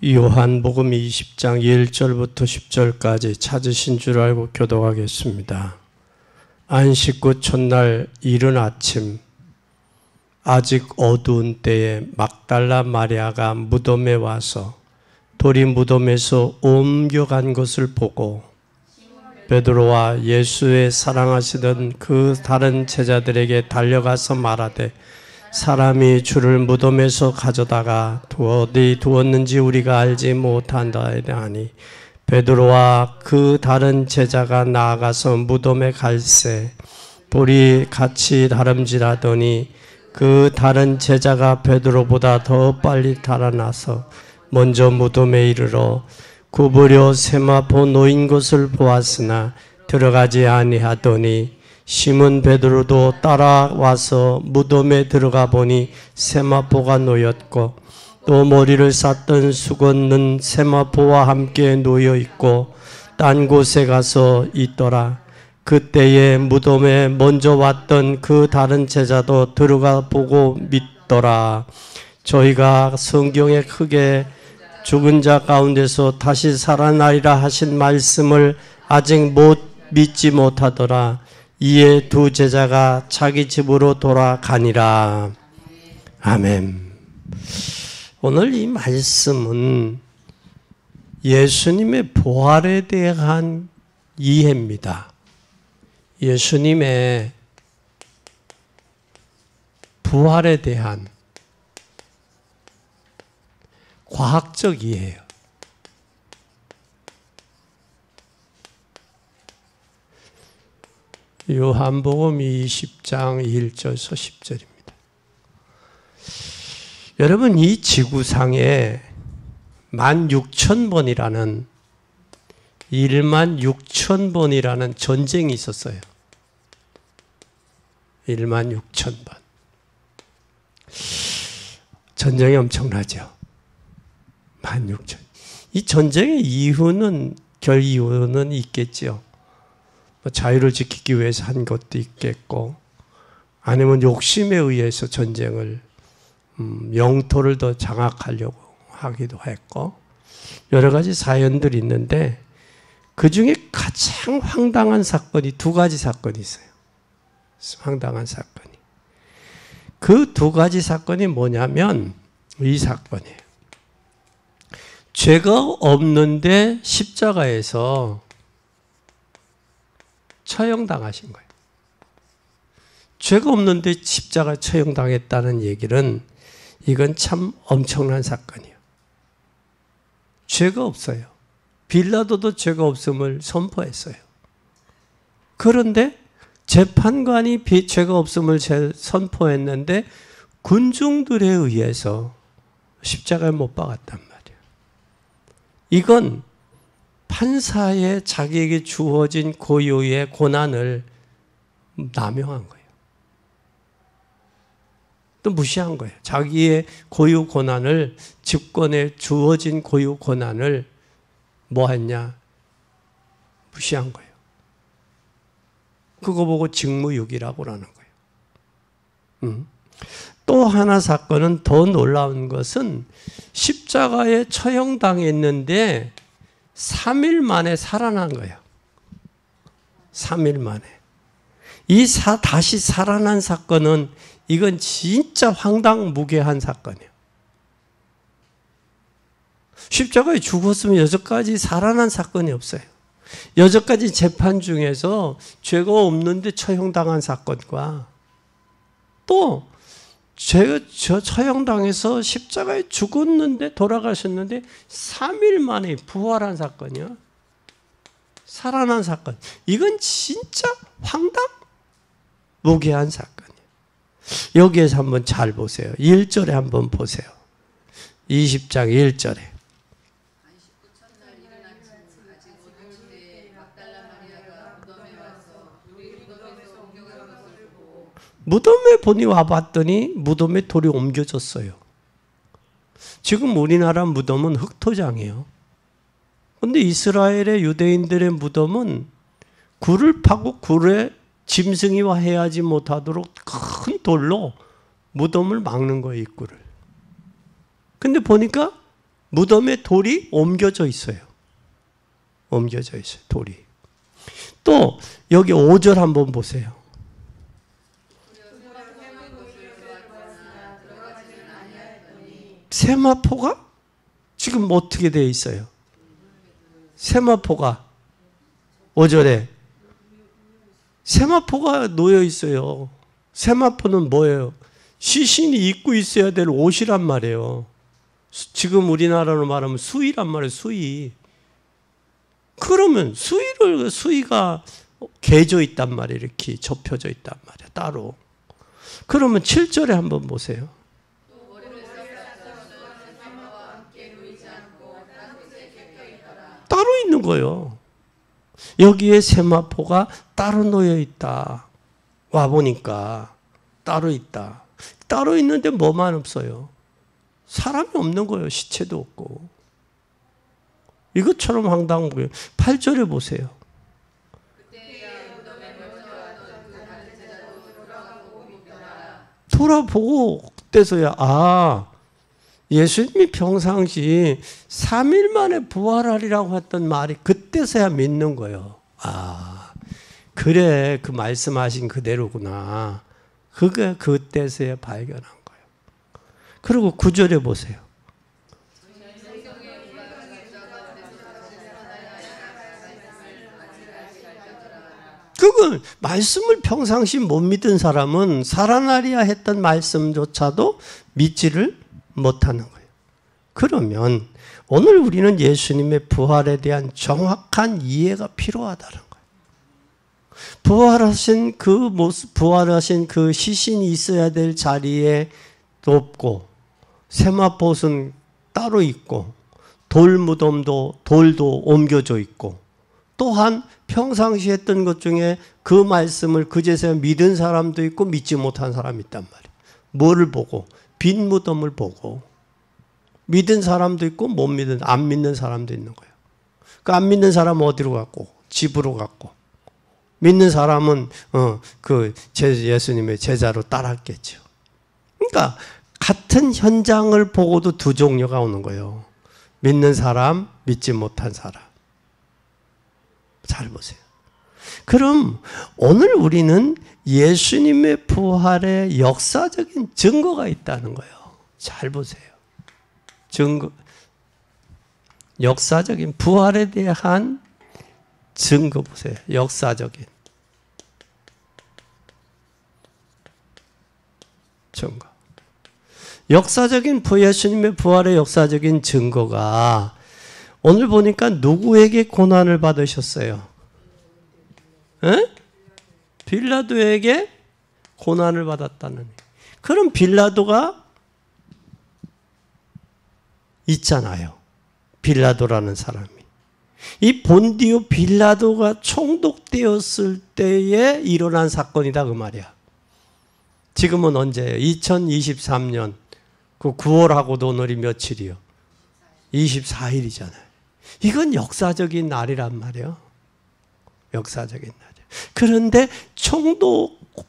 요한복음 20장 1절부터 10절까지 찾으신 줄 알고 교독하겠습니다. 안식 후 첫날 이른 아침 아직 어두운 때에 막달라 마리아가 무덤에 와서 돌이 무덤에서 옮겨간 것을 보고 베드로와 예수의 사랑하시던 그 다른 제자들에게 달려가서 말하되 사람이 주를 무덤에서 가져다가 어디 두었는지 우리가 알지 못한다 하니 베드로와 그 다른 제자가 나아가서 무덤에 갈새 돌이 같이 다름질하더니 그 다른 제자가 베드로보다 더 빨리 달아나서 먼저 무덤에 이르러 굽으려 세마포 놓인 것을 보았으나 들어가지 아니하더니 시몬 베드로도 따라와서 무덤에 들어가 보니 세마포가 놓였고 또 머리를 쌌던 수건은 세마포와 함께 놓여 있고 딴 곳에 가서 있더라. 그때에 무덤에 먼저 왔던 그 다른 제자도 들어가 보고 믿더라. 저희가 성경에 크게 죽은 자 가운데서 다시 살아나리라 하신 말씀을 아직 믿지 못하더라. 이에 두 제자가 자기 집으로 돌아가니라. 아멘. 오늘 이 말씀은 예수님의 부활에 대한 이해입니다. 예수님의 부활에 대한 과학적 이해예요. 요한복음 20장 1절에서 10절입니다. 여러분, 이 지구상에 16,000번이라는 16,000번이라는 전쟁이 있었어요. 16,000번. 전쟁이 엄청나죠. 16,000. 이 전쟁의 이유는 결 이유는 있겠죠. 자유를 지키기 위해서 한 것도 있겠고, 아니면 욕심에 의해서 전쟁을 영토를 더 장악하려고 하기도 했고, 여러 가지 사연들이 있는데 그 중에 가장 황당한 사건이 두 가지 사건이 있어요. 황당한 사건이. 그 두 가지 사건이 뭐냐면 이 사건이에요. 죄가 없는데 십자가에서 처형당하신 거예요. 죄가 없는데 십자가에 처형당했다는 얘기는 이건 참 엄청난 사건이에요. 죄가 없어요. 빌라도도 죄가 없음을 선포했어요. 그런데 재판관이 죄가 없음을 선포했는데 군중들에 의해서 십자가에 못 박았단 말이에요. 이건 판사의 자기에게 주어진 고유의 고난을 남용한 거예요. 또 무시한 거예요. 자기의 고유 고난을, 집권에 주어진 고유 고난을 뭐 했냐? 무시한 거예요. 그거 보고 직무유기라고 하는 거예요. 또 하나 사건은 더 놀라운 것은 십자가에 처형당했는데 3일 만에 살아난 거예요. 3일 만에. 다시 살아난 사건은 이건 진짜 황당무계한 사건이에요. 십자가에 죽었으면 여태까지 살아난 사건이 없어요. 여태까지 재판 중에서 죄가 없는데 처형당한 사건과 또 처형당해서 십자가에 죽었는데 돌아가셨는데 3일 만에 부활한 사건이요. 살아난 사건. 이건 진짜 황당무계한 사건이에요. 여기에서 한번 잘 보세요. 1절에 한번 보세요. 20장 1절에. 무덤에 보니 와봤더니 무덤에 돌이 옮겨졌어요. 지금 우리나라 무덤은 흙토장이에요. 그런데 이스라엘의 유대인들의 무덤은 굴을 파고 굴에 짐승이와 헤어지지 못하도록 큰 돌로 무덤을 막는 거예요, 입구를. 근데 보니까 무덤에 돌이 옮겨져 있어요. 옮겨져 있어요, 돌이. 또 여기 5절 한번 보세요. 세마포가 지금 어떻게 되어 있어요? 세마포가 5절에 세마포가 놓여 있어요. 세마포는 뭐예요? 시신이 입고 있어야 될 옷이란 말이에요. 지금 우리나라로 말하면 수의란 말이에요. 수의. 그러면 수의가 개져 있단 말이에요. 이렇게 접혀져 있단 말이에요. 따로. 그러면 7절에 한번 보세요. 따로 있는 거예요. 여기에 세마포가 따로 놓여 있다. 와보니까 따로 있다. 따로 있는데 뭐만 없어요? 사람이 없는 거예요. 시체도 없고. 이것처럼 황당한 거예요. 8절에 보세요. 돌아보고 그때서야 예수님이 평상시 3일 만에 부활하리라고 했던 말이 그때서야 믿는 거예요. 그래, 그 말씀하신 그대로구나. 그게 그때서야 발견한 거예요. 그리고 9절에 보세요. 그건 말씀을 평상시 못 믿은 사람은 살아나리야 했던 말씀조차도 믿지를 못하는 거예요. 그러면 오늘 우리는 예수님의 부활에 대한 정확한 이해가 필요하다는 거예요. 부활하신 그 모습, 부활하신 그 시신이 있어야 될 자리에 없고, 세마포는 따로 있고, 돌무덤도 돌도 옮겨져 있고, 또한 평상시 했던 것 중에 그 말씀을 그제서야 믿은 사람도 있고 믿지 못한 사람이 있단 말이에요. 뭐를 보고? 빈 무덤을 보고. 믿은 사람도 있고 안 믿는 사람도 있는 거예요. 그 안 믿는 사람은 어디로 갔고? 집으로 갔고. 믿는 사람은 예수님의 제자로 따랐겠죠. 그러니까 같은 현장을 보고도 두 종류가 오는 거예요. 믿는 사람, 믿지 못한 사람. 잘 보세요. 그럼 오늘 우리는 예수님의 부활의 역사적인 증거가 있다는 거예요. 잘 보세요. 증거, 역사적인 부활에 대한 증거 보세요. 역사적인 증거. 역사적인 예수님의 부활의 역사적인 증거가 오늘 보니까 누구에게 고난을 받으셨어요? 에? 빌라도에게 고난을 받았다는. 그럼 빌라도가 있잖아요. 빌라도라는 사람이. 이 본디오 빌라도가 총독되었을 때에 일어난 사건이다 그 말이야. 지금은 언제예요? 2023년 그 9월하고도 오늘이 며칠이요? 24일이잖아요. 이건 역사적인 날이란 말이에요. 역사적인 날이에요. 그런데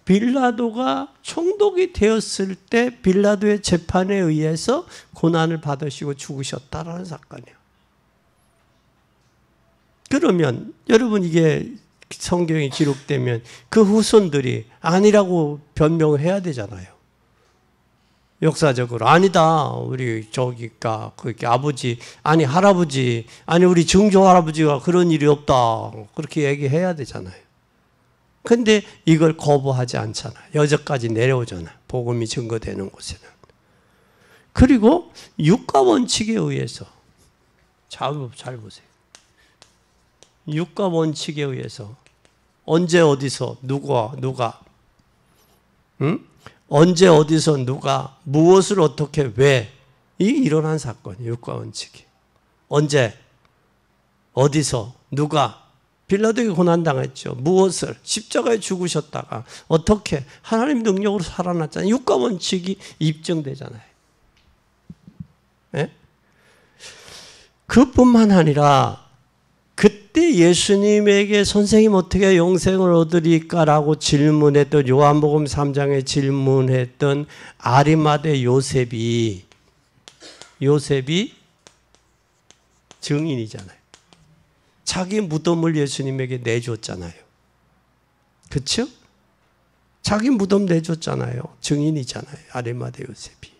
빌라도가 총독이 되었을 때 빌라도의 재판에 의해서 고난을 받으시고 죽으셨다라는 사건이에요. 그러면 여러분 이게 성경에 기록되면 그 후손들이 아니라고 변명을 해야 되잖아요. 역사적으로 아니다. 우리 저기가 그렇게 아버지 아니 할아버지 아니 우리 증조 할아버지가 그런 일이 없다. 그렇게 얘기해야 되잖아요. 근데 이걸 거부하지 않잖아. 여기까지 내려오잖아. 복음이 증거되는 곳에는. 그리고 육가 원칙에 의해서 잘 보세요. 육가 원칙에 의해서 언제 어디서 누가 응? 언제 어디서 누가 무엇을 어떻게 왜 이 일어난 사건이 육가 원칙이 언제 어디서 누가 빌라도에게 고난당했죠. 무엇을 십자가에 죽으셨다가 어떻게 하나님 능력으로 살아났잖아요. 육가 원칙이 입증되잖아요. 네? 그뿐만 아니라 그때 예수님에게 선생님 어떻게 영생을 얻으리까라고 질문했던 요한복음 3장에 질문했던 아리마대 요셉이 증인이잖아요. 자기 무덤을 예수님에게 내줬잖아요. 그렇죠? 자기 무덤 내줬잖아요. 증인이잖아요. 아리마대 요셉이.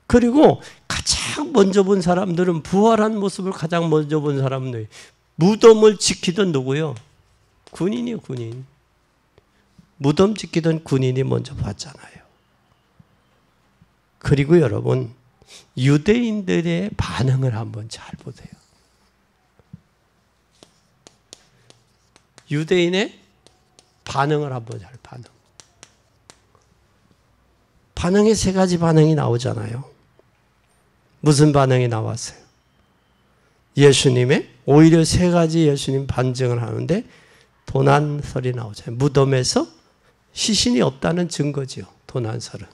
그리고 가장 먼저 본 사람들은 부활한 모습을 가장 먼저 본 사람들 무덤을 지키던 누구요? 군인이요, 군인. 무덤 지키던 군인이 먼저 봤잖아요. 그리고 여러분 유대인들의 반응을 한번 잘 보세요. 유대인의 반응을 한번 잘 반응에 세 가지 반응이 나오잖아요. 무슨 반응이 나왔어요? 예수님의 오히려 세 가지 예수님 반증을 하는데 도난설이 나오잖아요. 무덤에서 시신이 없다는 증거지요. 도난설은.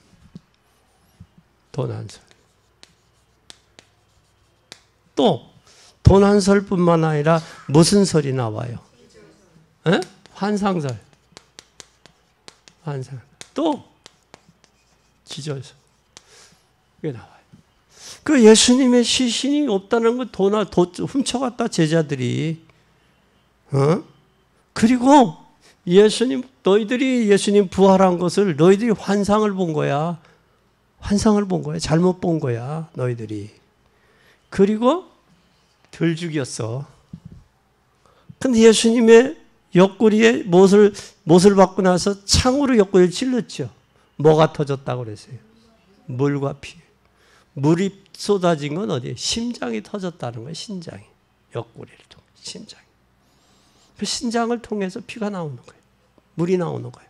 도난설. 또 도난설뿐만 아니라 무슨 설이 나와요? 에? 환상설. 환상. 또 기절설. 이게 나와요. 그 예수님의 시신이 없다는 걸 훔쳐갔다 제자들이. 그리고 너희들이 예수님 부활한 것을 너희들이 환상을 본 거야. 환상을 본 거야. 잘못 본 거야. 너희들이. 그리고 덜 죽였어. 근데 예수님의 옆구리에 못을 받고 나서 창으로 옆구리를 찔렀죠. 뭐가 터졌다고 그랬어요? 물과 피. 물이 쏟아진 건 어디에? 심장이 터졌다는 거예요. 심장이. 옆구리를 통해 심장이. 그 심장을 통해서 피가 나오는 거예요. 물이 나오는 거예요.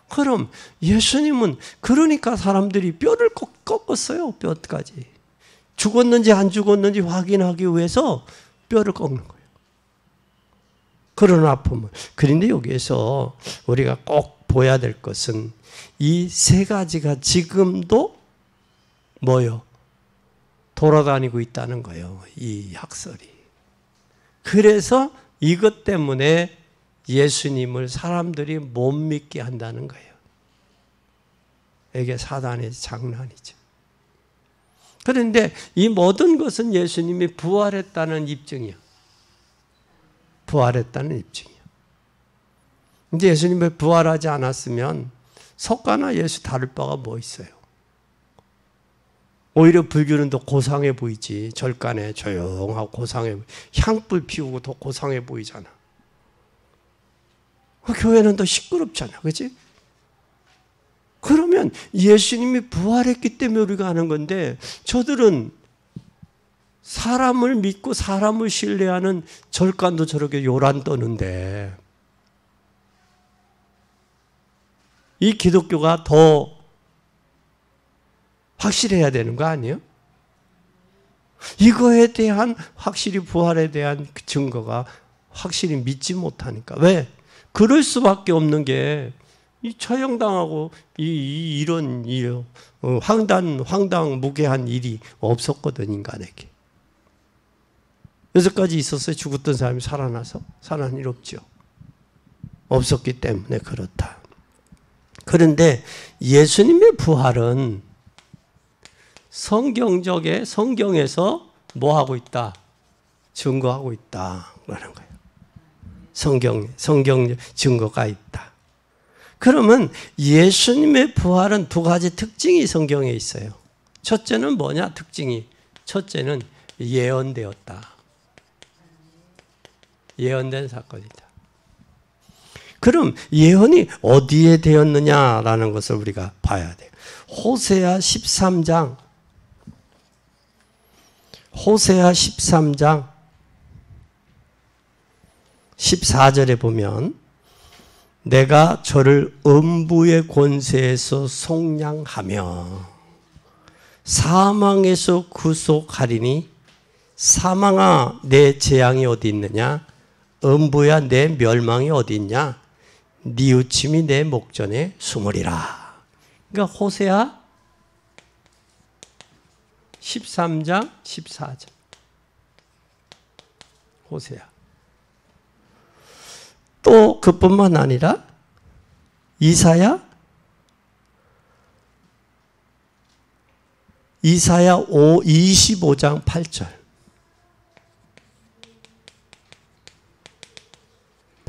그럼 예수님은 그러니까 사람들이 뼈를 꺾었어요. 뼈까지. 죽었는지 안 죽었는지 확인하기 위해서 뼈를 꺾는 거예요. 그런 아픔을. 그런데 여기에서 우리가 꼭 보아야 될 것은 이 세 가지가 지금도 뭐요? 돌아다니고 있다는 거예요. 이 학설이. 그래서 이것 때문에 예수님을 사람들이 못 믿게 한다는 거예요. 이게 사단의 장난이죠. 그런데 이 모든 것은 예수님이 부활했다는 입증이요. 부활했다는 입증이요. 근데 예수님이 부활하지 않았으면 석가나 예수 다를 바가 뭐 있어요? 오히려 불교는 더 고상해 보이지. 절간에 조용하고 고상해 보이지. 향불 피우고 더 고상해 보이잖아. 교회는 더 시끄럽잖아. 그렇지? 그러면 예수님이 부활했기 때문에 우리가 하는 건데 저들은 사람을 믿고 사람을 신뢰하는 절간도 저렇게 요란 떠는데 이 기독교가 더 확실해야 되는 거 아니에요? 이거에 대한 확실히 부활에 대한 증거가 확실히 믿지 못하니까. 왜? 그럴 수밖에 없는 게 이 처형당하고 이런 황당무계한 일이 없었거든, 인간에게. 여기까지 있었어요. 죽었던 사람이 살아나서? 살아난 일 없죠. 없었기 때문에 그렇다. 그런데 예수님의 부활은 성경에서 뭐 하고 있다? 증거하고 있다. 라는 거예요. 성경 증거가 있다. 그러면 예수님의 부활은 두 가지 특징이 성경에 있어요. 첫째는 뭐냐? 특징이. 첫째는 예언되었다. 예언된 사건이다. 그럼 예언이 어디에 되었느냐라는 것을 우리가 봐야 돼요. 호세아 13장 14절에 보면 내가 저를 음부의 권세에서 속량하며 사망에서 구속하리니 사망아 내 재앙이 어디 있느냐? 음부야 내 멸망이 어디 있냐? 뉘우침이 내 목전에 숨으리라. 그러니까 호세아 13장 14절. 호세아. 또 그뿐만 아니라 이사야 25장 8절.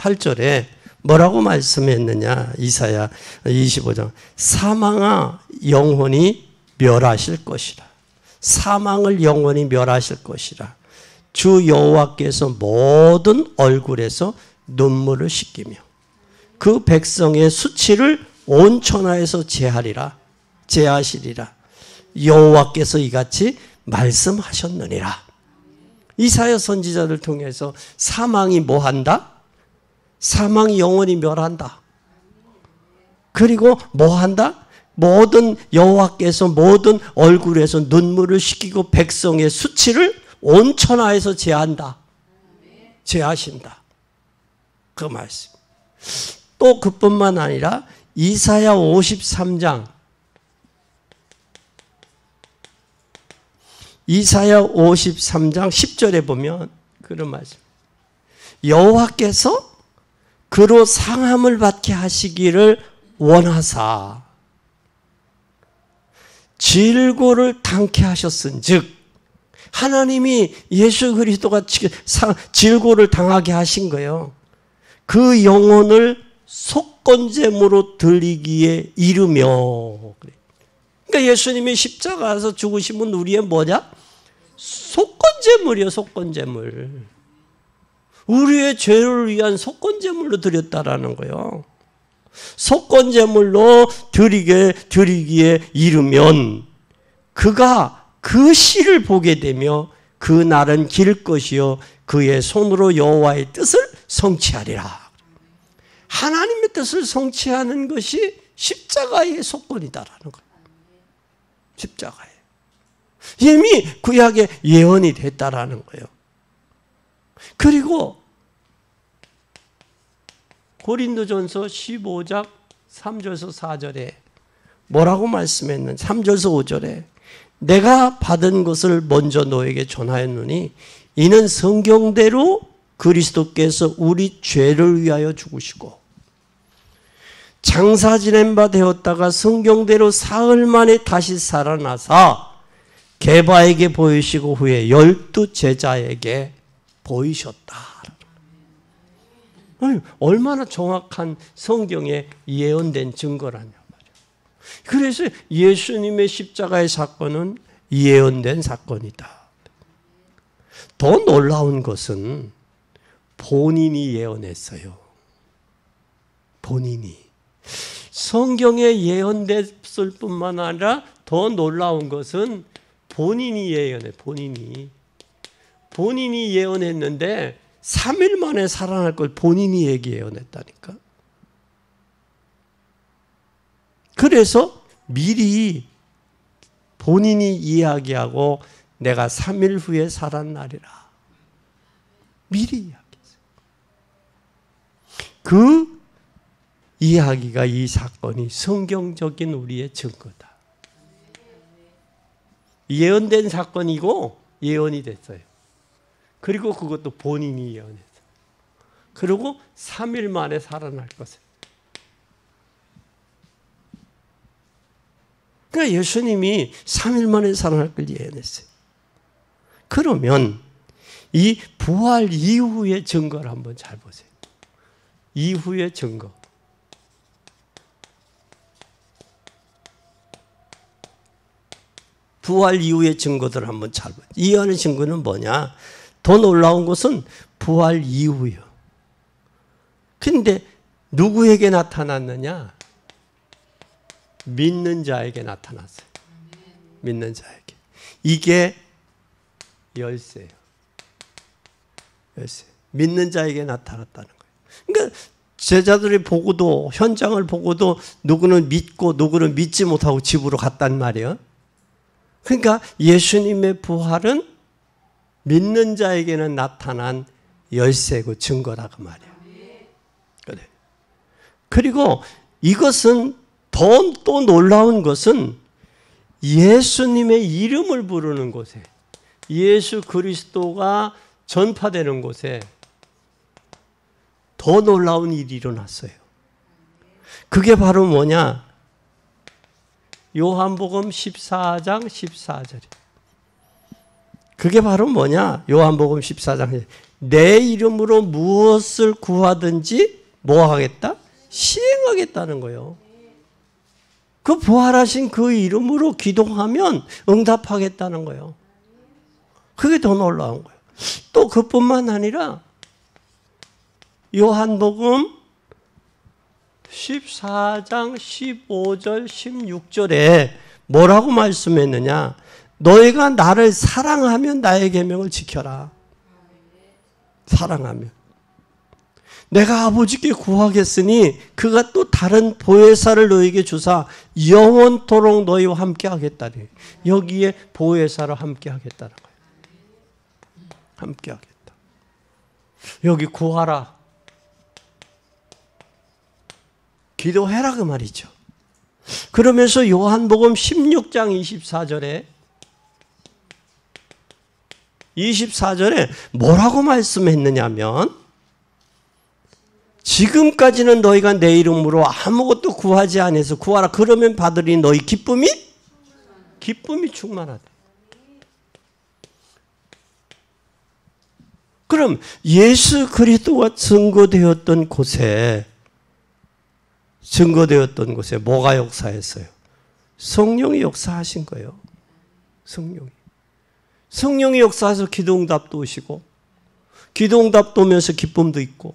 8절에 뭐라고 말씀했느냐. 이사야 25장. 사망아 영원히 멸하실 것이라. 사망을 영원히 멸하실 것이라. 주 여호와께서 모든 얼굴에서 눈물을 씻기며 그 백성의 수치를 온 천하에서 제하시리라. 여호와께서 이같이 말씀하셨느니라. 이사야 선지자를 통해서 사망이 뭐한다? 사망이 영원히 멸한다. 그리고 뭐한다? 모든 여호와께서 모든 얼굴에서 눈물을 씻기고 백성의 수치를 온 천하에서 제하신다. 그 말씀. 또 그뿐만 아니라 이사야 53장 10절에 보면 그런 말씀. 여호와께서 그로 상함을 받게 하시기를 원하사 질고를 당케 하셨은즉, 하나님이 예수 그리스도가 질고를 당하게 하신 거예요. 그 영혼을 속건제물로 드리기에 이르며. 그러니까 예수님이 십자가에서 죽으시면 우리의 뭐냐? 속건제물이요, 속건제물. 우리의 죄를 위한 속건제물로 드렸다라는 거예요. 속건제물로 드리기에 이르면 그가 그 씨를 보게 되며 그 날은 길 것이요 그의 손으로 여호와의 뜻을 성취하리라. 하나님의 뜻을 성취하는 것이 십자가의 속건이다라는 거예요. 십자가에. 이미 구약에 예언이 됐다라는 거예요. 그리고 고린도전서 15장 3절에서 4절에 뭐라고 말씀했는지, 3절에서 5절에 내가 받은 것을 먼저 너에게 전하였노니 이는 성경대로 그리스도께서 우리 죄를 위하여 죽으시고 장사 지낸 바 되었다가 성경대로 사흘 만에 다시 살아나사 게바에게 보이시고 후에 12 제자에게 보이셨다. 얼마나 정확한 성경에 예언된 증거라냐 말이야. 그래서 예수님의 십자가의 사건은 예언된 사건이다. 더 놀라운 것은 본인이 예언했어요. 본인이. 성경에 예언됐을 뿐만 아니라 더 놀라운 것은 본인이 예언해. 본인이 예언했는데 3일 만에 살아날 걸 본인이 예언했다니까. 그래서 미리 본인이 이야기하고 내가 3일 후에 살아나리라. 미리 이야기했어요. 그 이야기가, 이 사건이 성경적인 우리의 증거다. 예언된 사건이고 예언이 됐어요. 그리고 그것도 본인이 예언했어요. 그리고 3일 만에 살아날 것을. 그러니까 예수님이 3일 만에 살아날 걸 예언했어요. 그러면 이 부활 이후의 증거를 한번 잘 보세요. 이후의 증거. 부활 이후의 증거들을 한번 잘 보세요. 이해하는 증거는 뭐냐? 더 놀라운 것은 부활 이후요. 근데 누구에게 나타났느냐? 믿는 자에게 나타났어요. 믿는 자에게. 이게 열쇠예요. 열쇠. 믿는 자에게 나타났다는 거예요. 그러니까 제자들이 보고도, 현장을 보고도 누구는 믿고 누구는 믿지 못하고 집으로 갔단 말이에요. 그러니까 예수님의 부활은 믿는 자에게는 나타난 열쇠고 증거라고 말이에요. 그래. 그리고 이것은 또 놀라운 것은 예수님의 이름을 부르는 곳에, 예수 그리스도가 전파되는 곳에 더 놀라운 일이 일어났어요. 그게 바로 뭐냐? 요한복음 14장 14절이에요. 그게 바로 뭐냐? 요한복음 14장. 내 이름으로 무엇을 구하든지 뭐 하겠다? 시행하겠다는 거예요. 그 부활하신 그 이름으로 기도하면 응답하겠다는 거예요. 그게 더 놀라운 거예요. 또 그뿐만 아니라 요한복음 14장 15절 16절에 뭐라고 말씀했느냐? 너희가 나를 사랑하면 나의 계명을 지켜라. 사랑하면. 내가 아버지께 구하겠으니 그가 또 다른 보혜사를 너희에게 주사 영원토록 너희와 함께 하겠다니. 여기에 보혜사를 함께 하겠다는 거예요. 함께 하겠다. 여기 구하라. 기도해라 그 말이죠. 그러면서 요한복음 16장 24절에 뭐라고 말씀했느냐면 지금까지는 너희가 내 이름으로 아무것도 구하지 않아서 구하라. 그러면 받으리. 너희 기쁨이 충만하다. 그럼 예수 그리스도가 증거되었던 곳에 뭐가 역사했어요? 성령이 역사하신 거예요. 성령이 역사해서 기도응답도 오시고 기도응답도 오면서 기쁨도 있고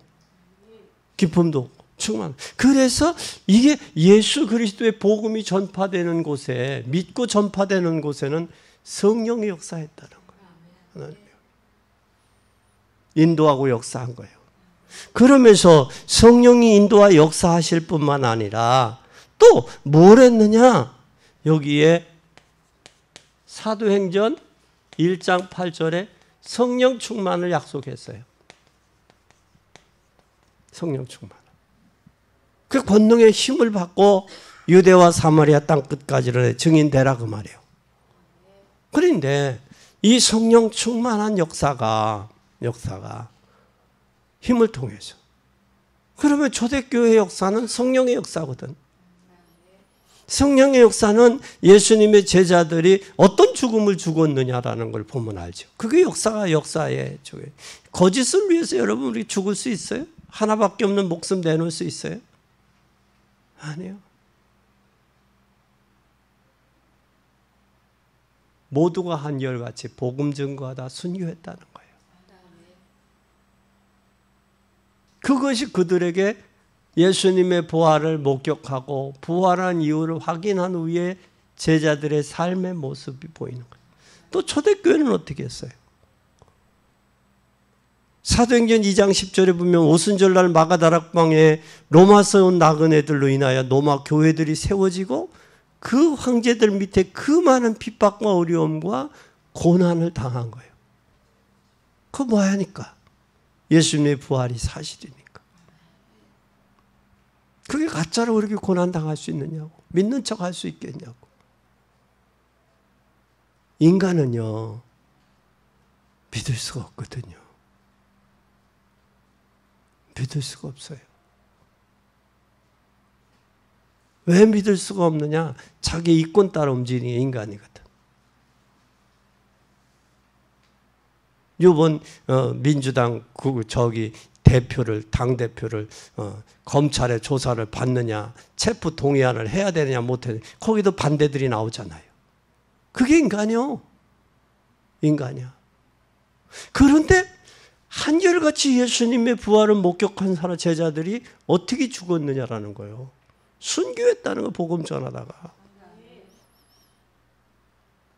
기쁨도 충만. 그래서 이게 예수 그리스도의 복음이 전파되는 곳에 믿고 전파되는 곳에는 성령이 역사했다는 거예요. 하나님이 인도하고 역사한 거예요. 그러면서 성령이 인도와 역사하실 뿐만 아니라 또 뭘 했느냐? 여기에 사도행전 1장 8절에 성령 충만을 약속했어요. 성령 충만. 그 권능의 힘을 받고 유대와 사마리아 땅 끝까지를 증인되라 그 말이에요. 그런데 이 성령 충만한 역사가 힘을 통해서. 그러면 초대교회 역사는 성령의 역사거든. 성령의 역사는 예수님의 제자들이 어떤 죽음을 죽었느냐라는 걸 보면 알죠. 그게 역사의 거짓을 위해서 여러분 우리 죽을 수 있어요? 하나밖에 없는 목숨 내놓을 수 있어요? 아니요. 모두가 한결같이 복음 증거하다 순교했다는 거예요. 그것이 그들에게 예수님의 부활을 목격하고 부활한 이유를 확인한 후에 제자들의 삶의 모습이 보이는 거예요. 또 초대교회는 어떻게 했어요? 사도행전 2장 10절에 보면 오순절날 마가다락방에 로마서 온 나그네들로 인하여 로마 교회들이 세워지고 그 황제들 밑에 그 많은 핍박과 어려움과 고난을 당한 거예요. 그거 뭐 하니까? 예수님의 부활이 사실이니까. 그게 가짜로 그렇게 고난당할 수 있느냐고. 믿는 척 할 수 있겠냐고. 인간은요, 믿을 수가 없거든요. 믿을 수가 없어요. 왜 믿을 수가 없느냐? 자기 이권 따라 움직이는 인간이거든. 이번 민주당 당대표를 검찰의 조사를 받느냐, 체포 동의안을 해야 되느냐 못해, 거기도 반대들이 나오잖아요. 그게 인간이요. 인간이야. 그런데 한결같이 예수님의 부활을 목격한 제자들이 어떻게 죽었느냐라는 거예요. 순교했다는 거, 복음 전하다가.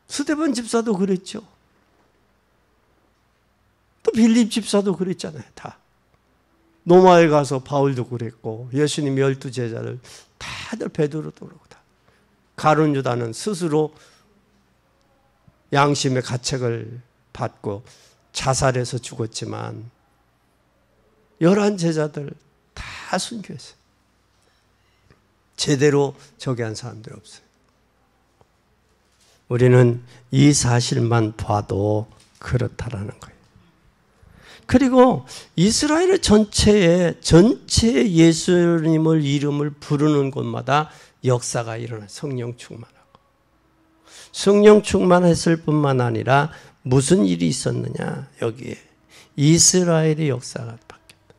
스데반 집사도 그랬죠. 또 빌립 집사도 그랬잖아요. 다. 로마에 가서 바울도 그랬고 예수님 12제자를 다들 베드로도 그러고 다. 가룟 유다는 스스로 양심의 가책을 받고 자살해서 죽었지만 11제자들 다 순교했어요. 제대로 저기 한 사람들이 없어요. 우리는 이 사실만 봐도 그렇다라는 거예요. 그리고 이스라엘 전체 예수님을 이름을 부르는 곳마다 역사가 일어나요. 성령 충만하고. 성령 충만했을 뿐만 아니라 무슨 일이 있었느냐? 여기에 이스라엘의 역사가 바뀌었다.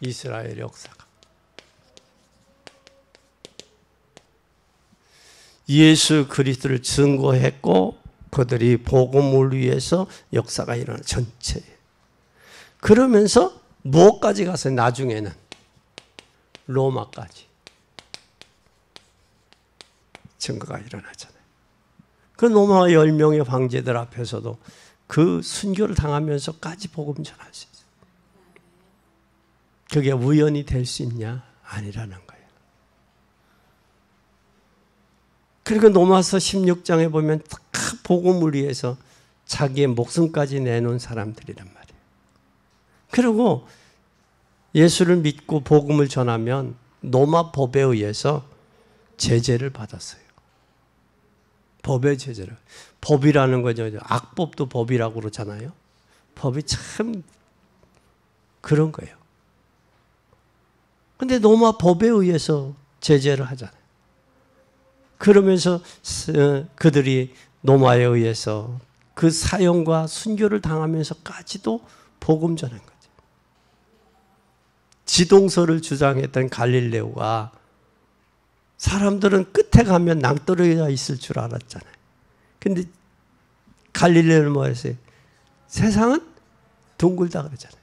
이스라엘 역사가. 예수 그리스도를 증거했고 그들이 복음을 위해서 역사가 일어나 전체에. 그러면서 무엇까지 갔어요? 나중에는 로마까지 증거가 일어나잖아요. 그 로마 10명의 황제들 앞에서도 그 순교를 당하면서까지 복음 전할 수 있어요. 그게 우연이 될 수 있냐? 아니라는 거예요. 그리고 로마서 16장에 보면 다 복음을 위해서 자기의 목숨까지 내놓은 사람들이란 말이에요. 그리고 예수를 믿고 복음을 전하면 로마 법에 의해서 제재를 받았어요. 법의 제재를. 법이라는 거죠. 악법도 법이라고 그러잖아요. 법이 참 그런 거예요. 근데 로마 법에 의해서 제재를 하잖아요. 그러면서 그들이 로마에 의해서 그 사형과 순교를 당하면서까지도 복음 전한 거죠. 지동서를 주장했던 갈릴레오가 사람들은 끝에 가면 낭떠러지가 있을 줄 알았잖아요. 근데 갈릴레오는 뭐였어요? 세상은 둥글다 그러잖아요.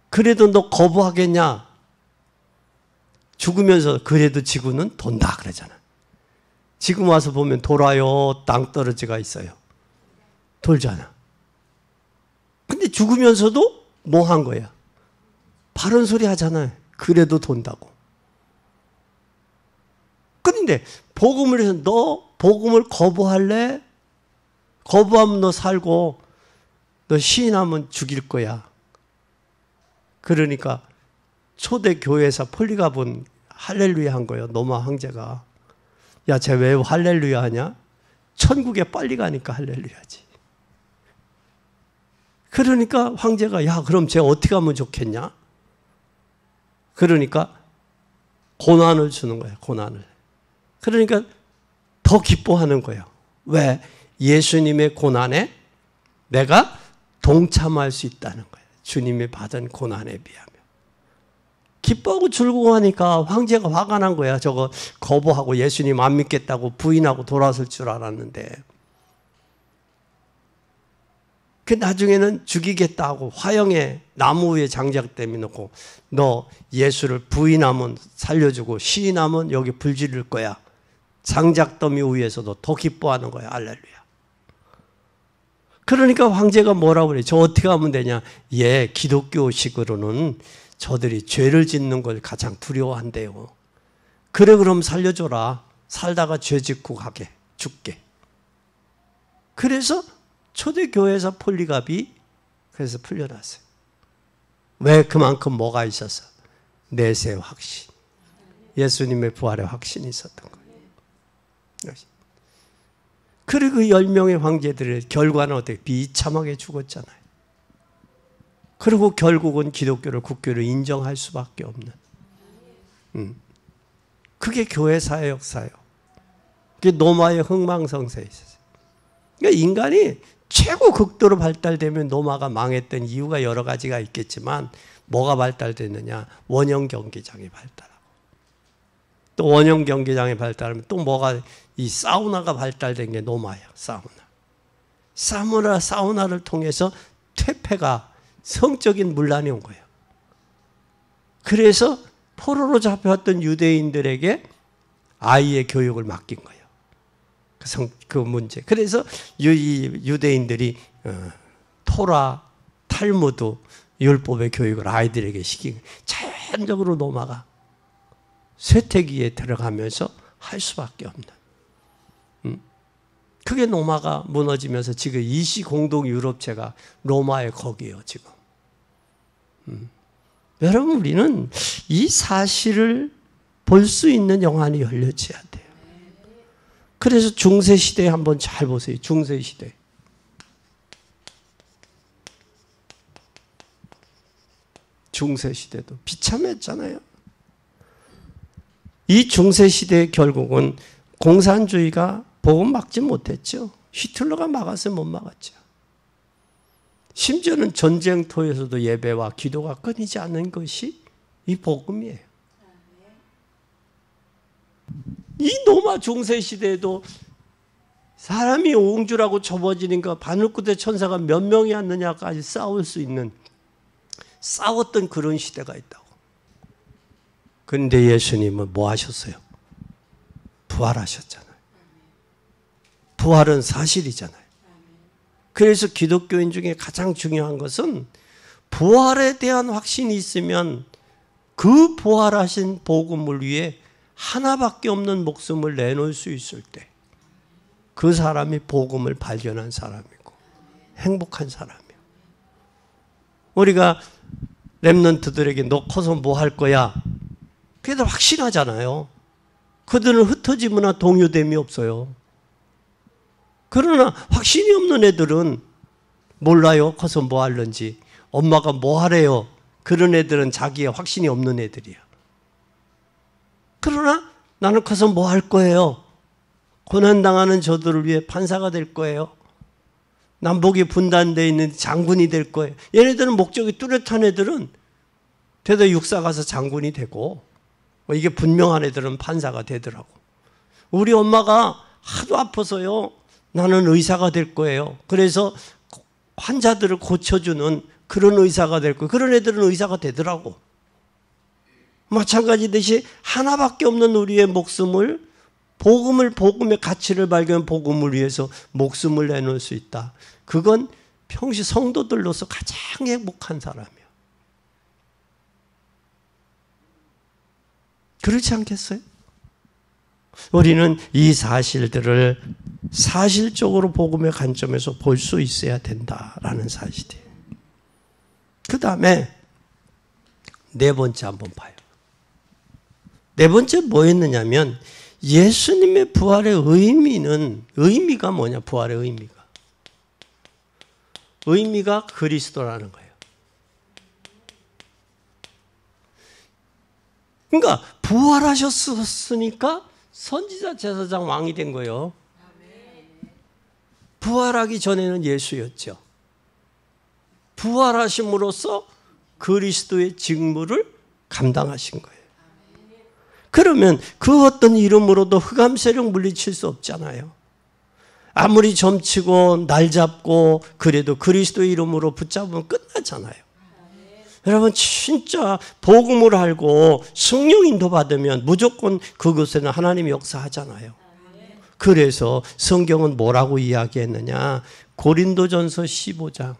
그래도 너 거부하겠냐? 죽으면서 그래도 지구는 돈다 그러잖아. 지금 와서 보면 돌아요, 낭떠러지가 있어요. 돌잖아. 근데 죽으면서도 뭐 한 거야? 바른 소리 하잖아요. 그래도 돈다고. 그런데 복음을 해서 너 복음을 거부할래? 거부하면 너 살고 너 시인하면 죽일 거야. 그러니까 초대 교회에서 폴리갑은 할렐루야 한 거예요. 로마 황제가. 야, 쟤 왜 할렐루야 하냐? 천국에 빨리 가니까 할렐루야지. 그러니까 황제가 야, 그럼 쟤 어떻게 하면 좋겠냐? 그러니까 고난을 주는 거예요. 고난을. 그러니까 더 기뻐하는 거예요. 왜? 예수님의 고난에 내가 동참할 수 있다는 거예요. 주님이 받은 고난에 비하면. 기뻐하고 즐거워하니까 황제가 화가 난 거야. 저거 거부하고 예수님 안 믿겠다고 부인하고 돌아설 줄 알았는데. 그 나중에는 죽이겠다고 화형에 나무 위에 장작대미 놓고 너 예수를 부인하면 살려주고 시인하면 여기 불 지를 거야. 장작더미 위에서도 더 기뻐하는 거야. 할렐루야. 그러니까 황제가 뭐라고 그래? 저 어떻게 하면 되냐? 예, 기독교식으로는 저들이 죄를 짓는 걸 가장 두려워한대요. 그래, 그럼 살려줘라. 살다가 죄 짓고 가게, 죽게. 그래서 초대교회에서 폴리갑이 그래서 풀려났어요. 왜? 그만큼 뭐가 있었어? 내세 확신. 예수님의 부활의 확신이 있었던 거예요. 그리고 그 10명의 황제들의 결과는 어떻게? 비참하게 죽었잖아요. 그리고 결국은 기독교를 국교를 인정할 수밖에 없는. 그게 교회사의 역사예요. 그게 로마의 흥망성쇠에 있었어요. 그러니까 인간이 최고 극도로 발달되면 로마가 망했던 이유가 여러 가지가 있겠지만 뭐가 발달됐느냐? 원형 경기장이 발달하고 또 원형 경기장이 발달하면 또 뭐가 이 사우나가 발달된 게 로마예요. 사우나를 통해서 퇴폐가 성적인 문란이 온 거예요. 그래서 포로로 잡혀왔던 유대인들에게 아이의 교육을 맡긴 거예요. 그 문제. 그래서 유대인들이 토라, 탈무드, 율법의 교육을 아이들에게 시키고 자연적으로 로마가 쇠퇴기에 들어가면서 할 수밖에 없는. 그게 로마가 무너지면서 지금 이시 공동 유럽체가 로마의 거기예요, 지금. 여러분, 우리는 이 사실을 볼 수 있는 영안이 열려져야 돼요. 그래서 중세시대에 한번 잘 보세요. 중세시대. 중세시대도 비참했잖아요. 이 중세시대의 결국은 공산주의가 복음 막지 못했죠. 히틀러가 막아서 못 막았죠. 심지어는 전쟁터에서도 예배와 기도가 끊이지 않는 것이 이 복음이에요. 이 로마 중세시대에도 사람이 옹주라고 접어지니까 바늘구대 천사가 몇 명이 왔느냐까지 싸울 수 있는, 싸웠던 그런 시대가 있다고. 그런데 예수님은 뭐 하셨어요? 부활하셨잖아요. 부활은 사실이잖아요. 그래서 기독교인 중에 가장 중요한 것은 부활에 대한 확신이 있으면 그 부활하신 복음을 위해 하나밖에 없는 목숨을 내놓을 수 있을 때 그 사람이 복음을 발견한 사람이고 행복한 사람이에요. 우리가 렘넌트들에게 너 커서 뭐 할 거야? 그들 확신하잖아요. 그들은 흩어짐이나 동요됨이 없어요. 그러나 확신이 없는 애들은 몰라요. 커서 뭐 할런지. 엄마가 뭐 하래요. 그런 애들은 자기의 확신이 없는 애들이야. 그러나 나는 커서 뭐 할 거예요. 고난당하는 저들을 위해 판사가 될 거예요. 남북이 분단되어 있는 장군이 될 거예요. 얘네들은 목적이 뚜렷한 애들은 되도 육사 가서 장군이 되고, 이게 분명한 애들은 판사가 되더라고. 우리 엄마가 하도 아파서요. 나는 의사가 될 거예요. 그래서 환자들을 고쳐주는 그런 의사가 될 거예요. 그런 애들은 의사가 되더라고. 마찬가지듯이 하나밖에 없는 우리의 목숨을, 복음의 가치를 발견한 복음을 위해서 목숨을 내놓을 수 있다. 그건 평시 성도들로서 가장 행복한 사람이야. 그렇지 않겠어요? 우리는 이 사실들을 사실적으로 복음의 관점에서 볼 수 있어야 된다라는 사실이에요. 그 다음에 네 번째 한번 봐요. 네 번째 뭐였느냐면 예수님의 부활의 의미가 뭐냐? 부활의 의미가 그리스도라는 거예요. 그러니까 부활하셨으니까 선지자, 제사장, 왕이 된 거예요. 부활하기 전에는 예수였죠. 부활하심으로써 그리스도의 직무를 감당하신 거예요. 그러면 그 어떤 이름으로도 흑암 세력 물리칠 수 없잖아요. 아무리 점치고 날 잡고 그래도 그리스도의 이름으로 붙잡으면 끝나잖아요. 여러분 진짜 복음을 알고 성령 인도 받으면 무조건 그곳에는 하나님이 역사하잖아요. 그래서 성경은 뭐라고 이야기했느냐? 고린도전서 15장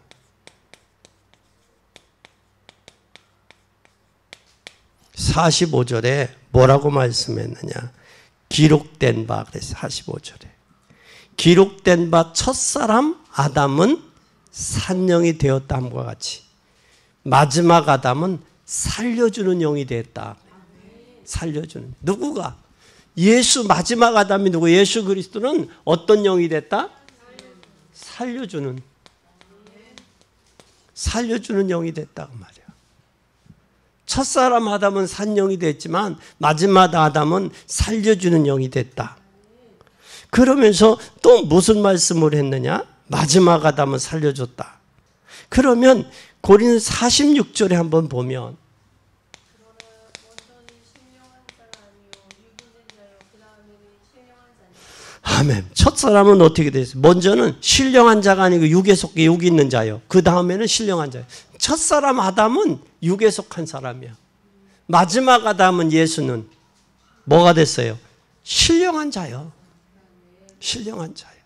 45절에 뭐라고 말씀했느냐? 기록된 바, 그래서 45절에 기록된 바 첫사람 아담은 산영이 되었다함과 같이 마지막 아담은 살려주는 영이 됐다. 살려주는. 누구가? 예수 마지막 아담이 누구? 예수 그리스도는 어떤 영이 됐다? 살려주는 영이 됐다 그 말이야. 첫사람 아담은 산영이 됐지만 마지막 아담은 살려주는 영이 됐다. 그러면서 또 무슨 말씀을 했느냐? 마지막 아담은 살려줬다. 그러면 고린도서 46절에 한번 보면 아멘. 첫사람은 어떻게 됐어요? 먼저는 신령한 자가 아니고 육에 속해 육이 있는 자요. 그 다음에는 신령한 자요. 첫사람 아담은 육에 속한 사람이야. 마지막 아담은 예수는 뭐가 됐어요? 신령한 자요. 신령한 자요.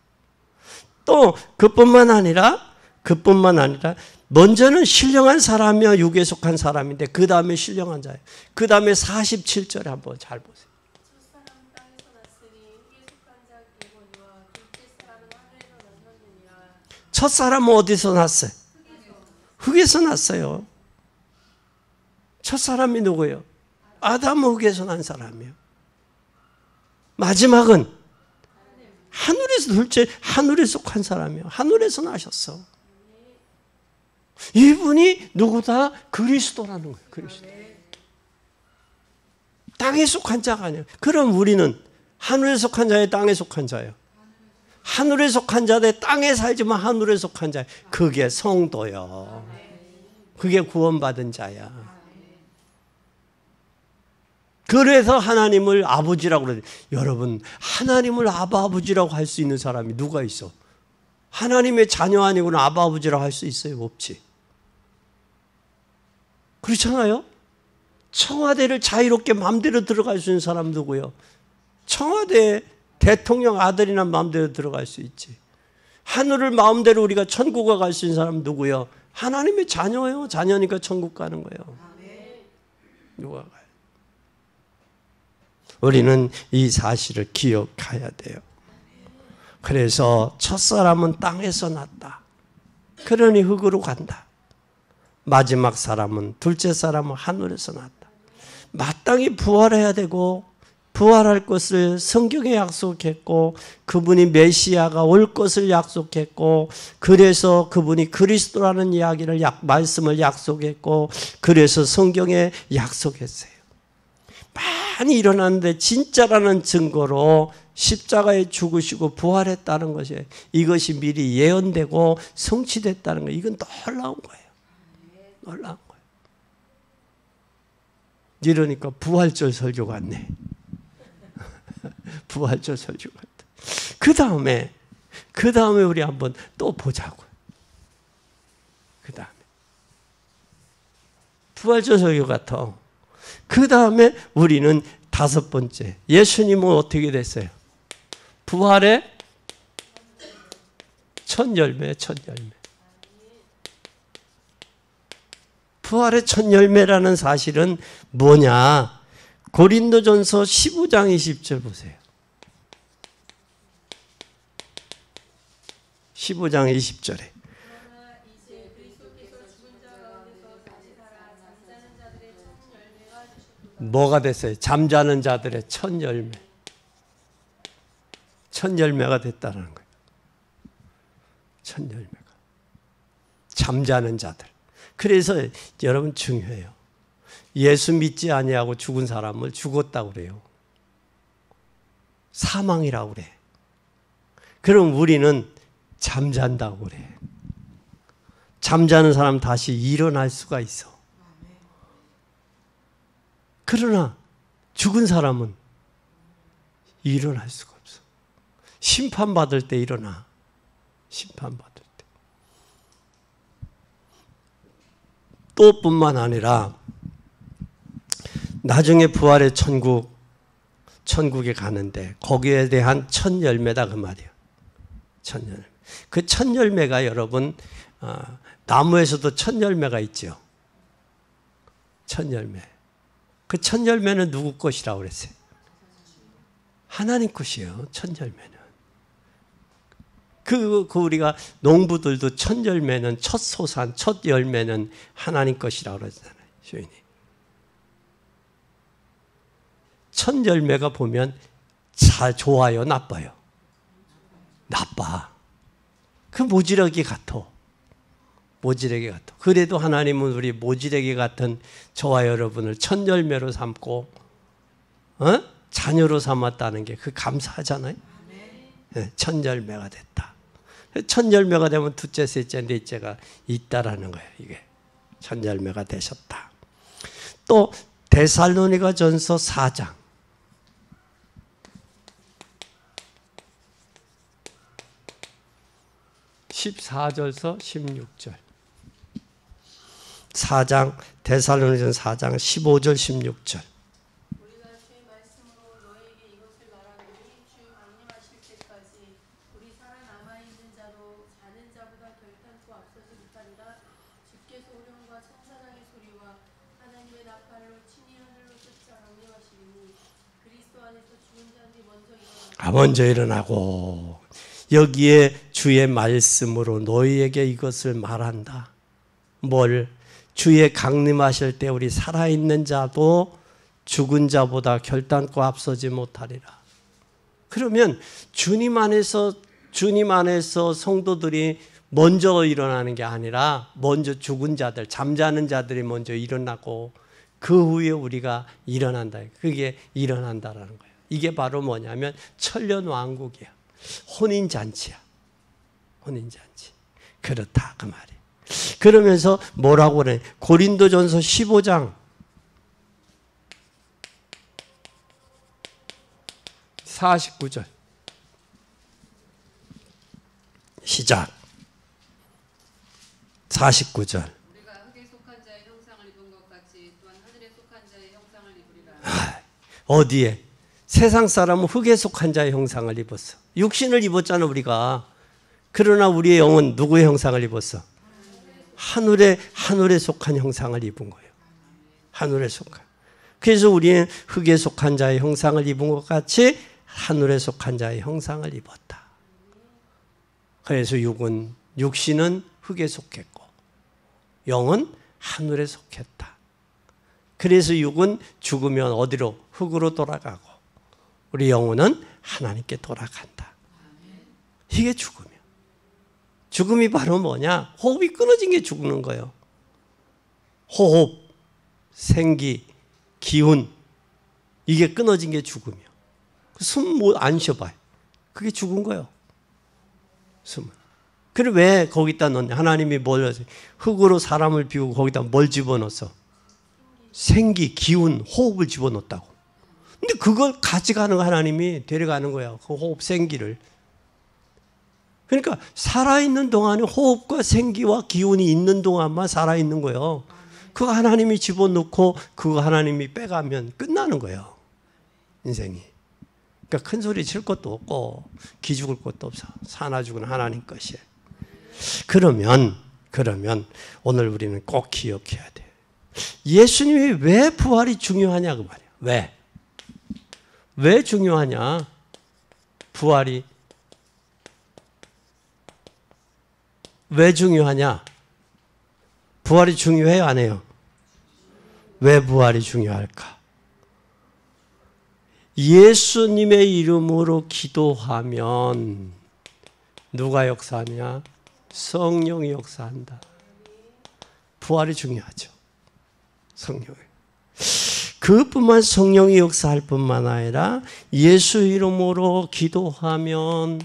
또 그뿐만 아니라 먼저는 신령한 사람이며 육에 속한 사람인데 그 다음에 신령한 자예요. 그 다음에 47절에 한번 잘 보세요. 첫사람은 어디서 났어요? 흙에서 났어요. 첫사람이 누구예요? 아담은 흙에서 난 사람이에요. 마지막은 하늘에서 둘째 하늘에 속한 사람이에요. 하늘에서 나셨어. 이분이 누구다? 그리스도라는 거예요. 그리스도. 땅에 속한 자가 아니에요. 그럼 우리는 하늘에 속한 자예요, 땅에 속한 자예요? 하늘에 속한 자대 땅에 살지만 하늘에 속한 자. 그게 성도요. 그게 구원받은 자야. 그래서 하나님을 아버지라고 그래요. 여러분, 하나님을 아버지라고 할 수 있는 사람이 누가 있어? 하나님의 자녀 아니고는 아버지라고 할 수 있어요? 없지. 그렇잖아요? 청와대를 자유롭게 마음대로 들어갈 수 있는 사람 누구요? 청와대 대통령 아들이나 마음대로 들어갈 수 있지. 하늘을 마음대로 우리가 천국에 갈 수 있는 사람 누구요? 하나님의 자녀예요. 자녀니까 천국 가는 거예요. 누가 가요? 우리는 이 사실을 기억해야 돼요. 그래서 첫사람은 땅에서 났다. 그러니 흙으로 간다. 마지막 사람은, 둘째 사람은 하늘에서 났다. 마땅히 부활해야 되고 부활할 것을 성경에 약속했고 그분이 메시아가 올 것을 약속했고 그래서 그분이 그리스도라는 이야기를 말씀을 약속했고 그래서 성경에 약속했어요. 많이 일어났는데 진짜라는 증거로 십자가에 죽으시고 부활했다는 것이 이것이 미리 예언되고 성취됐다는 거예요. 이건 놀라운 거예요. 놀라운 거예요. 이러니까 부활절 설교 같네. 부활절 설교 같다. 그 다음에 우리 한번 또 보자고요. 그 다음에 부활절 설교 같아. 그 다음에 우리는 다섯 번째, 예수님은 어떻게 됐어요? 부활의 첫 열매. 부활의 첫 열매라는 사실은 뭐냐? 고린도전서 15장 20절 보세요. 15장 20절에 뭐가 됐어요? 잠자는 자들의 첫 열매. 첫 열매가 됐다는 거예요. 첫 열매가. 잠자는 자들. 그래서 여러분 중요해요. 예수 믿지 아니하고 죽은 사람을 죽었다고 그래요. 사망이라고 그래. 그럼 우리는 잠잔다고 그래. 잠자는 사람 다시 일어날 수가 있어. 그러나 죽은 사람은 일어날 수가 없어. 심판받을 때 일어나. 심판받을 때. 또 뿐만 아니라 나중에 부활의 천국에 가는데 거기에 대한 첫 열매다 그 말이에요. 첫 열매. 그 첫 열매가 여러분 나무에서도 첫 열매가 있죠. 첫 열매. 그 첫 열매는 누구 것이라고 그랬어요? 하나님 것이에요. 첫 열매는. 그 우리가 농부들도 첫 열매는 첫 소산, 첫 열매는 하나님 것이라고 그러잖아요. 주인이. 첫 열매가 보면 잘 좋아요, 나빠요? 나빠. 그 모지르기 같아. 모지르기 같아. 그래도 하나님은 우리 모지르기 같은 저와 여러분을 첫 열매로 삼고 자녀로 삼았다는 게 그 감사하잖아요. 네, 첫 열매가 됐다. 첫 열매가 되면 둘째, 셋째, 넷째가 있다라는 거예요. 이게 첫 열매가 되셨다. 또 데살로니가전서 4장 14절서 16절. 4장 데살로니가전서 4장 15절 16절. 우리가 주의 말씀으로 너에게 이것을 말하노니 주 강림하실 때까지 우리 살아남아 있는 자도 자는 자보다 결탄코 앞서지 못하리라. 주께서 오령과 천사장의 소리와 하나님의 나팔로 친히 하늘로 쫓아 강림하시리니 그리스도 안에서 죽은 자들이 먼저 일어나고 여기에 주의 말씀으로 너희에게 이것을 말한다. 뭘? 주의 강림하실 때 우리 살아있는 자도 죽은 자보다 결단코 앞서지 못하리라. 그러면 주님 안에서 성도들이 먼저 일어나는 게 아니라 먼저 죽은 자들, 잠자는 자들이 먼저 일어나고 그 후에 우리가 일어난다. 그게 일어난다라는 거예요. 이게 바로 뭐냐면 천년왕국이야. 혼인잔치야. 혼인잔치. 그렇다 그 말이에요. 그러면서 뭐라고 그래? 고린도전서 15장 49절 시작. 49절. 우리가 흙에 속한 자의 형상을 입은 것 같이 또한 하늘에 속한 자의 형상을 입으리라. 어디에? 세상 사람은 흙에 속한 자의 형상을 입었어. 육신을 입었잖아 우리가. 그러나 우리의 영은 누구의 형상을 입었어? 하늘에 속한 형상을 입은 거예요. 하늘에 속한. 그래서 우리는 흙에 속한 자의 형상을 입은 것 같이 하늘에 속한 자의 형상을 입었다. 그래서 육신은 흙에 속했고 영은 하늘에 속했다. 그래서 육은 죽으면 어디로? 흙으로 돌아가고 우리 영혼은 하나님께 돌아간다. 이게 죽음이야. 죽음이 바로 뭐냐? 호흡이 끊어진 게 죽는 거예요. 호흡, 생기, 기운 이게 끊어진 게 죽음이야. 숨 안 쉬어봐요. 그게 죽은 거예요. 숨은. 그래 왜 거기다 넣냐? 하나님이 뭘 흙으로 사람을 비우고 거기다 뭘 집어넣었어? 생기, 기운, 호흡을 집어넣었다고. 근데 그걸 가져가는 거 하나님이 데려가는 거야. 그 호흡, 생기를. 그러니까 살아있는 동안에 호흡과 생기와 기운이 있는 동안만 살아있는 거예요. 그거 하나님이 집어넣고 그거 하나님이 빼가면 끝나는 거예요. 인생이. 그러니까 큰 소리 칠 것도 없고 기죽을 것도 없어. 사나 죽은 하나님 것이에요. 그러면 오늘 우리는 꼭 기억해야 돼요. 예수님이 왜 부활이 중요하냐 그 말이야. 왜 중요하냐? 부활이 왜 중요하냐? 부활이 중요해요, 안 해요? 왜 부활이 중요할까? 예수님의 이름으로 기도하면 누가 역사하냐? 성령이 역사한다. 부활이 중요하죠. 성령이. 그뿐만 성령이 역사할 뿐만 아니라 예수 이름으로 기도하면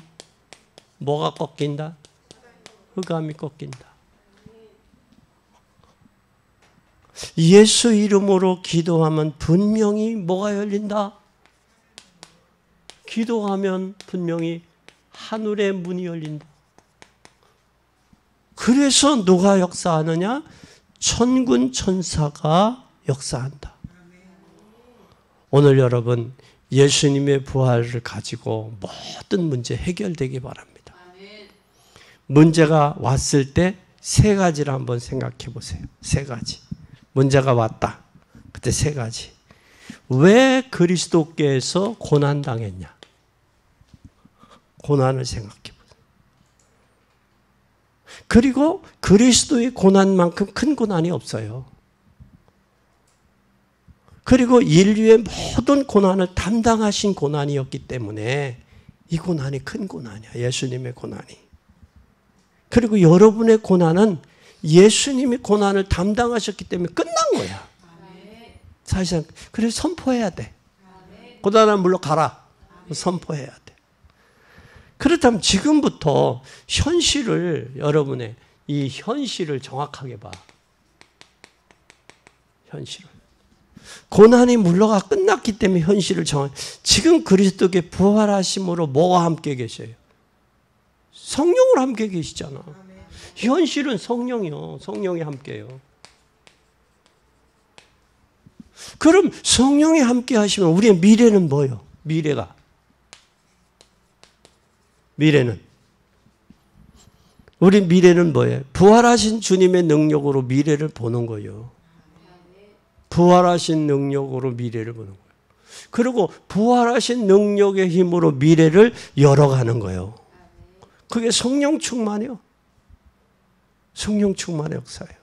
뭐가 꺾인다? 흑암이 꺾인다. 예수 이름으로 기도하면 분명히 뭐가 열린다? 기도하면 분명히 하늘의 문이 열린다. 그래서 누가 역사하느냐? 천군 천사가 역사한다. 오늘 여러분 예수님의 부활을 가지고 모든 문제 해결되기 바랍니다. 문제가 왔을 때 세 가지를 한번 생각해 보세요. 세 가지. 문제가 왔다. 그때 세 가지. 왜 그리스도께서 고난당했냐? 고난을 생각해 보세요. 그리고 그리스도의 고난만큼 큰 고난이 없어요. 그리고 인류의 모든 고난을 담당하신 고난이었기 때문에 이 고난이 큰 고난이야. 예수님의 고난이. 그리고 여러분의 고난은 예수님이 고난을 담당하셨기 때문에 끝난 거야. 사실상 그래서 선포해야 돼. 고난은 물러가라. 선포해야 돼. 그렇다면 지금부터 현실을 여러분의 이 현실을 정확하게 봐. 현실을. 고난이 물러가 끝났기 때문에 현실을 지금 그리스도께 부활하심으로 뭐와 함께 계셔요? 성령으로 함께 계시잖아. 현실은 성령이요. 성령이 함께요. 그럼 성령이 함께 하시면 우리의 미래는 뭐예요? 미래는 우리 미래는 뭐예요? 부활하신 주님의 능력으로 미래를 보는 거예요. 부활하신 능력으로 미래를 보는 거예요. 그리고 부활하신 능력의 힘으로 미래를 열어가는 거예요. 그게 성령 충만이요. 성령 충만의 역사예요.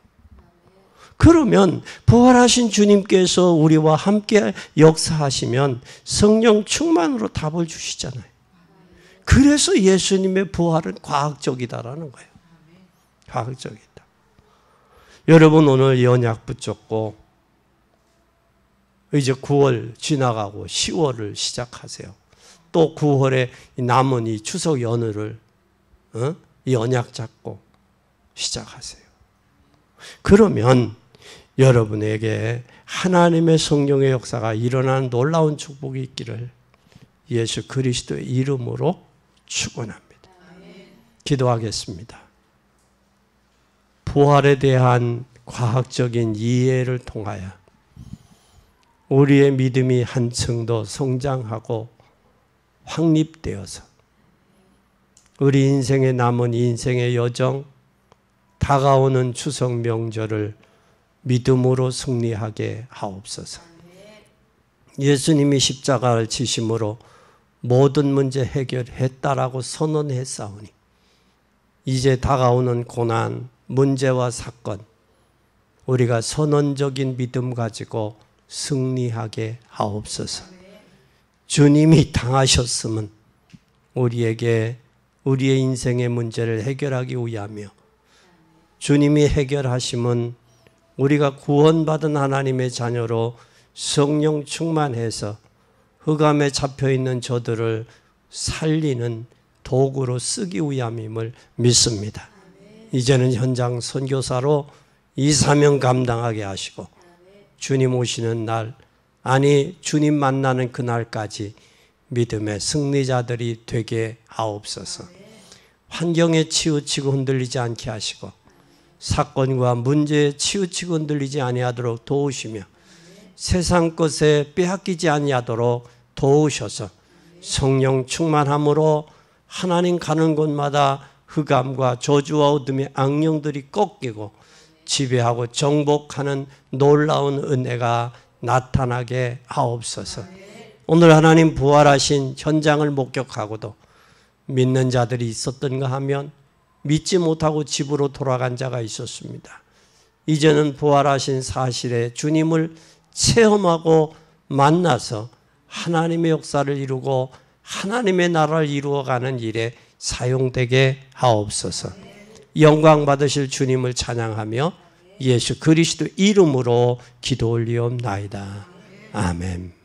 그러면 부활하신 주님께서 우리와 함께 역사하시면 성령 충만으로 답을 주시잖아요. 그래서 예수님의 부활은 과학적이다라는 거예요. 과학적이다. 여러분 오늘 연약 붙잡고 이제 9월 지나가고 10월을 시작하세요. 또 9월에 남은 이 추석 연휴를 이 언약 잡고 시작하세요. 그러면 여러분에게 하나님의 성령의 역사가 일어나는 놀라운 축복이 있기를 예수 그리스도의 이름으로 축원합니다. 기도하겠습니다. 부활에 대한 과학적인 이해를 통하여 우리의 믿음이 한층 더 성장하고 확립되어서 우리 인생에 남은 인생의 여정, 다가오는 추석 명절을 믿음으로 승리하게 하옵소서. 예수님이 십자가를 지심으로 모든 문제 해결했다라고 선언했사오니 이제 다가오는 고난, 문제와 사건 우리가 선언적인 믿음 가지고 승리하게 하옵소서. 주님이 당하셨음은 우리에게 우리의 인생의 문제를 해결하기 위하며 주님이 해결하심은 우리가 구원받은 하나님의 자녀로 성령 충만해서 흑암에 잡혀있는 저들을 살리는 도구로 쓰기 위함임을 믿습니다. 이제는 현장 선교사로 이 사명 감당하게 하시고 주님 오시는 날, 아니 주님 만나는 그날까지 믿음의 승리자들이 되게 하옵소서. 환경에 치우치고 흔들리지 않게 하시고 사건과 문제에 치우치고 흔들리지 아니하도록 도우시며 세상 것에 빼앗기지 아니하도록 도우셔서 성령 충만함으로 하나님 가는 곳마다 흑암과 저주와 어둠의 악령들이 꺾이고 지배하고 정복하는 놀라운 은혜가 나타나게 하옵소서. 오늘 하나님 부활하신 현장을 목격하고도 믿는 자들이 있었던가 하면 믿지 못하고 집으로 돌아간 자가 있었습니다. 이제는 부활하신 사실에 주님을 체험하고 만나서 하나님의 역사를 이루고 하나님의 나라를 이루어가는 일에 사용되게 하옵소서. 영광 받으실 주님을 찬양하며 예수 그리스도 이름으로 기도 올리옵나이다. 아멘.